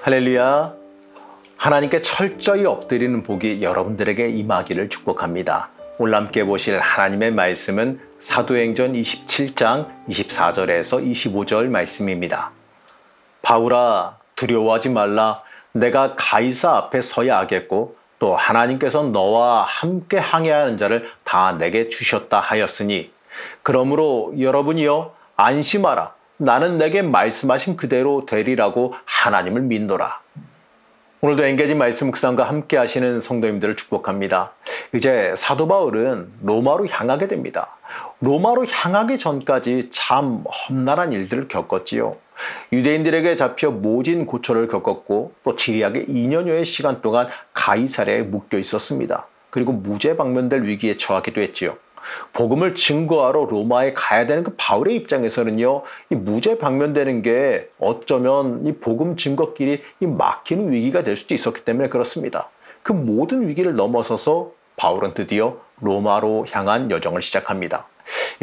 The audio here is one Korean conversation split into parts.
할렐루야. 하나님께 철저히 엎드리는 복이 여러분들에게 임하기를 축복합니다. 오늘 함께 보실 하나님의 말씀은 사도행전 27장 24절에서 25절 말씀입니다. 바울아, 두려워하지 말라. 내가 가이사 앞에 서야 하겠고 또 하나님께서 너와 함께 항해하는 자를 다 내게 주셨다 하였으니 그러므로 여러분이여 안심하라. 나는 내게 말씀하신 그대로 되리라고 하나님을 믿노라. 오늘도 엔게진 말씀 묵상과 함께 하시는 성도님들을 축복합니다. 이제 사도 바울은 로마로 향하게 됩니다. 로마로 향하기 전까지 참 험난한 일들을 겪었지요. 유대인들에게 잡혀 모진 고초를 겪었고 또 지리하게 2년여의 시간 동안 가이사랴에 묶여 있었습니다. 그리고 무죄 방면될 위기에 처하기도 했지요. 복음을 증거하러 로마에 가야 되는 그 바울의 입장에서는요, 이 무죄 방면되는 게 어쩌면 이 복음 증거길이 막히는 위기가 될 수도 있었기 때문에 그렇습니다. 그 모든 위기를 넘어서서 바울은 드디어 로마로 향한 여정을 시작합니다.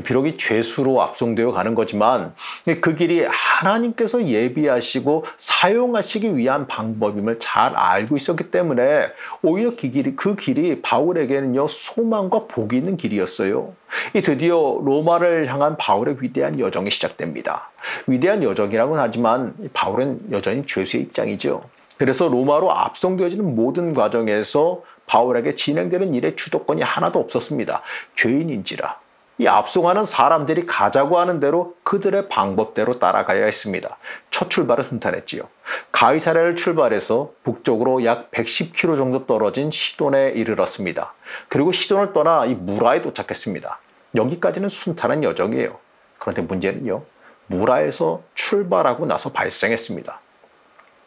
비록 이 죄수로 압송되어 가는 거지만 그 길이 하나님께서 예비하시고 사용하시기 위한 방법임을 잘 알고 있었기 때문에 오히려 그 길이 바울에게는요 소망과 복이 있는 길이었어요. 드디어 로마를 향한 바울의 위대한 여정이 시작됩니다. 위대한 여정이라고는 하지만 바울은 여전히 죄수의 입장이죠. 그래서 로마로 압송되어지는 모든 과정에서 바울에게 진행되는 일의 주도권이 하나도 없었습니다. 죄인인지라 이 압송하는 사람들이 가자고 하는 대로 그들의 방법대로 따라가야 했습니다. 첫 출발은 순탄했지요. 가이사랴를 출발해서 북쪽으로 약 110km 정도 떨어진 시돈에 이르렀습니다. 그리고 시돈을 떠나 이 무라에 도착했습니다. 여기까지는 순탄한 여정이에요. 그런데 문제는요, 무라에서 출발하고 나서 발생했습니다.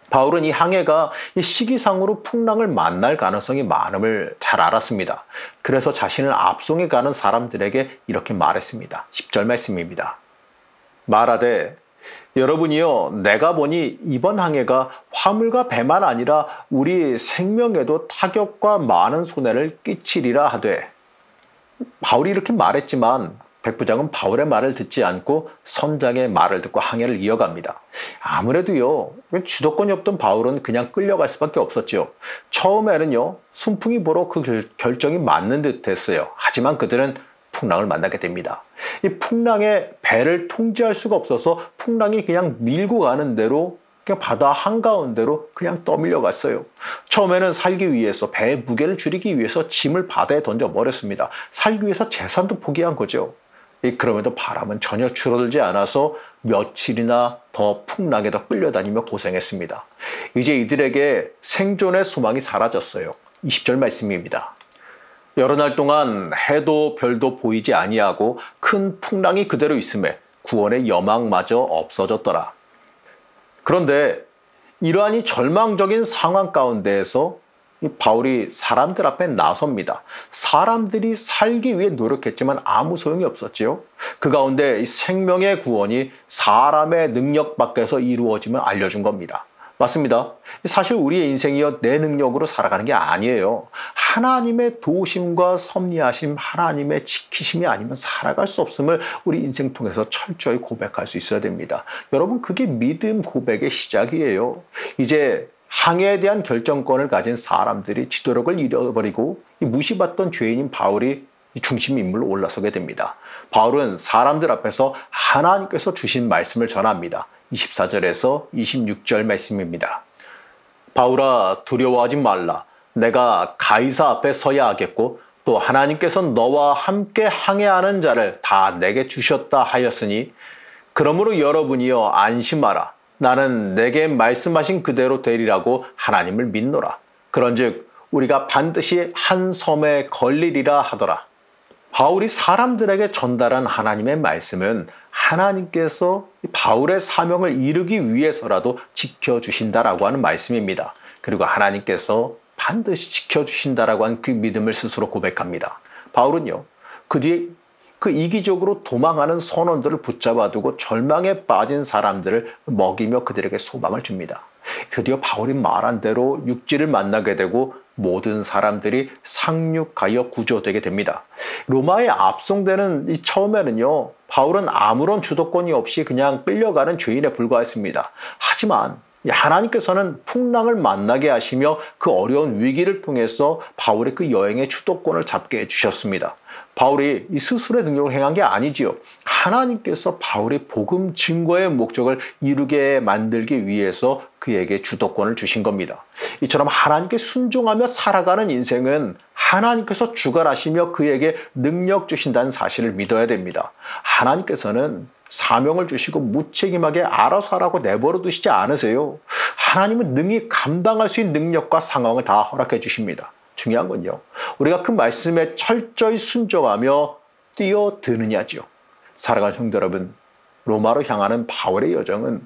바울은 이 항해가 이 시기상으로 풍랑을 만날 가능성이 많음을 잘 알았습니다. 그래서 자신을 압송해 가는 사람들에게 이렇게 말했습니다. 10절 말씀입니다. 말하되 여러분이요, 내가 보니 이번 항해가 화물과 배만 아니라 우리 생명에도 타격과 많은 손해를 끼치리라 하되. 바울이 이렇게 말했지만 백부장은 바울의 말을 듣지 않고 선장의 말을 듣고 항해를 이어갑니다. 아무래도요, 주도권이 없던 바울은 그냥 끌려갈 수밖에 없었죠. 처음에는요, 순풍이 불어 그 결정이 맞는 듯 했어요. 하지만 그들은 풍랑을 만나게 됩니다. 이 풍랑에 배를 통제할 수가 없어서 풍랑이 그냥 밀고 가는 대로 그냥 바다 한가운데로 그냥 떠밀려 갔어요. 처음에는 살기 위해서 배의 무게를 줄이기 위해서 짐을 바다에 던져버렸습니다. 살기 위해서 재산도 포기한 거죠. 그럼에도 바람은 전혀 줄어들지 않아서 며칠이나 더 풍랑에 더 끌려다니며 고생했습니다. 이제 이들에게 생존의 소망이 사라졌어요. 20절 말씀입니다. 여러 날 동안 해도 별도 보이지 아니하고 큰 풍랑이 그대로 있음에 구원의 여망마저 없어졌더라. 그런데 이러한 이 절망적인 상황 가운데에서 바울이 사람들 앞에 나섭니다. 사람들이 살기 위해 노력했지만 아무 소용이 없었지요. 그 가운데 생명의 구원이 사람의 능력 밖에서 이루어지면 알려준 겁니다. 맞습니다. 사실 우리의 인생이요, 내 능력으로 살아가는 게 아니에요. 하나님의 도우심과 섭리하심, 하나님의 지키심이 아니면 살아갈 수 없음을 우리 인생 통해서 철저히 고백할 수 있어야 됩니다. 여러분, 그게 믿음 고백의 시작이에요. 이제 항해에 대한 결정권을 가진 사람들이 지도력을 잃어버리고 무시받던 죄인인 바울이 중심 인물로 올라서게 됩니다. 바울은 사람들 앞에서 하나님께서 주신 말씀을 전합니다. 24절에서 26절 말씀입니다. 바울아, 두려워하지 말라. 내가 가이사 앞에 서야 하겠고 또 하나님께서 너와 함께 항해하는 자를 다 내게 주셨다 하였으니 그러므로 여러분이여 안심하라. 나는 내게 말씀하신 그대로 되리라고 하나님을 믿노라. 그런즉 우리가 반드시 한 섬에 걸리리라 하더라. 바울이 사람들에게 전달한 하나님의 말씀은 하나님께서 바울의 사명을 이루기 위해서라도 지켜주신다라고 하는 말씀입니다. 그리고 하나님께서 반드시 지켜주신다라고 하는 그 믿음을 스스로 고백합니다. 바울은요, 그 뒤에 그 이기적으로 도망하는 선원들을 붙잡아두고 절망에 빠진 사람들을 먹이며 그들에게 소망을 줍니다. 드디어 바울이 말한 대로 육지를 만나게 되고 모든 사람들이 상륙하여 구조되게 됩니다. 로마에 압송되는 이 처음에는요, 바울은 아무런 주도권이 없이 그냥 끌려가는 죄인에 불과했습니다. 하지만 하나님께서는 풍랑을 만나게 하시며 그 어려운 위기를 통해서 바울의 그 여행의 주도권을 잡게 해주셨습니다. 바울이 이 스스로의 능력을 행한 게 아니지요. 하나님께서 바울의 복음 증거의 목적을 이루게 만들기 위해서 그에게 주도권을 주신 겁니다. 이처럼 하나님께 순종하며 살아가는 인생은 하나님께서 주관하시며 그에게 능력 주신다는 사실을 믿어야 됩니다. 하나님께서는 사명을 주시고 무책임하게 알아서 하라고 내버려 두시지 않으세요. 하나님은 능히 감당할 수 있는 능력과 상황을 다 허락해 주십니다. 중요한 건요, 우리가 그 말씀에 철저히 순종하며 뛰어드느냐죠. 사랑하는 성도 여러분, 로마로 향하는 바울의 여정은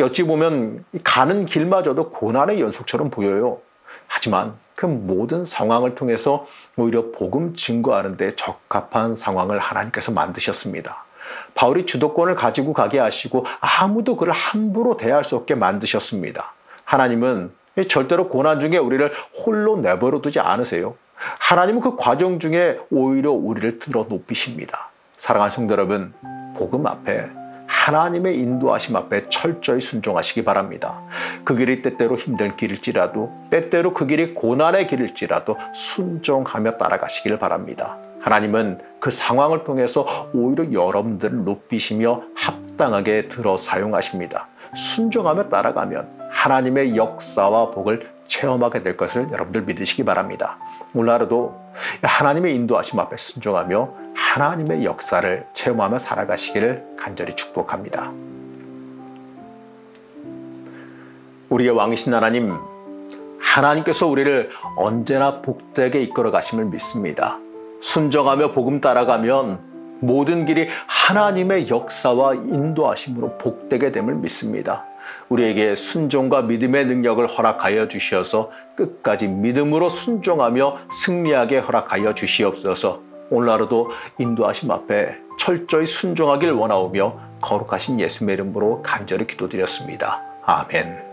어찌 보면 가는 길마저도 고난의 연속처럼 보여요. 하지만 그 모든 상황을 통해서 오히려 복음 증거하는 데 적합한 상황을 하나님께서 만드셨습니다. 바울이 주도권을 가지고 가게 하시고 아무도 그를 함부로 대할 수 없게 만드셨습니다. 하나님은 절대로 고난 중에 우리를 홀로 내버려 두지 않으세요. 하나님은 그 과정 중에 오히려 우리를 들어 높이십니다. 사랑하는 성도 여러분, 복음 앞에 하나님의 인도하심 앞에 철저히 순종하시기 바랍니다. 그 길이 때때로 힘든 길일지라도, 때때로 그 길이 고난의 길일지라도 순종하며 따라가시길 바랍니다. 하나님은 그 상황을 통해서 오히려 여러분들을 높이시며 합당하게 들어 사용하십니다. 순종하며 따라가면 하나님의 역사와 복을 체험하게 될 것을 여러분들 믿으시기 바랍니다. 오늘 하루도 하나님의 인도하심 앞에 순종하며 하나님의 역사를 체험하며 살아가시기를 간절히 축복합니다. 우리의 왕이신 하나님, 하나님께서 우리를 언제나 복되게 이끌어 가심을 믿습니다. 순종하며 복음 따라가면 모든 길이 하나님의 역사와 인도하심으로 복되게 됨을 믿습니다. 우리에게 순종과 믿음의 능력을 허락하여 주시어서 끝까지 믿음으로 순종하며 승리하게 허락하여 주시옵소서. 오늘 하루도 인도하심 앞에 철저히 순종하길 원하오며 거룩하신 예수님의 이름으로 간절히 기도드렸습니다. 아멘.